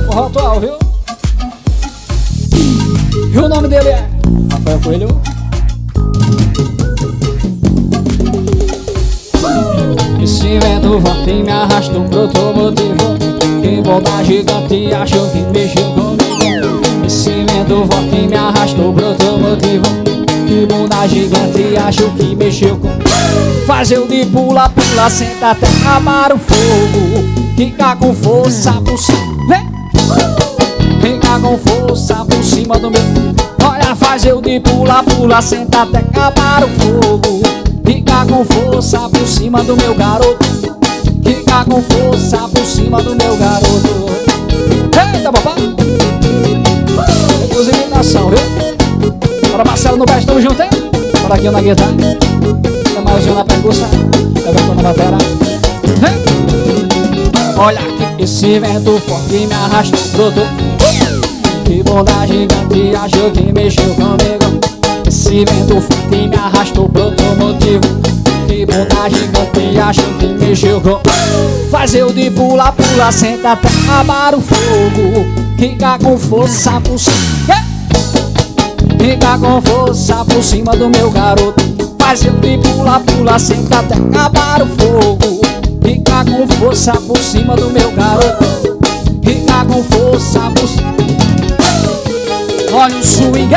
forró atual, viu? E o nome dele é Rafael Coelho. Esse vento forte me arrastou pro outro motivo. Que volta gigante achou que mexeu comigo. Esse vento forte me arrastou pro outro motivo. Que bunda gigante achou que mexeu comigo. Faz eu de pula, pula, senta até acabar o fogo. Fica com força por cima, vem! Fica com força por cima do meu. Olha, faz eu de pula, pula, senta até acabar o fogo. Fica com força por cima do meu garoto. Fica com força por cima do meu garoto. Eita, papai! Inclusive nação, viu? Para Marcelo no baixo, tamo junto, hein? Para aqui na guitarra, Samuelzinho na percussão, Everton na batera. Olha aqui, esse vento forte me arrastou pro outro. Que bunda gigante achou que mexeu comigo. Esse vento forte me arrastou pro outro motivo. Que bunda gigante achou que mexeu comigo. Faz eu de pula, pula, senta até acabar o fogo. Fica com força por cima. Fica com força por cima do meu garoto. Faz eu de pula, pula, senta até acabar o fogo. Fica com força por cima do meu garoto. Fica com força por cima. Olha o swing,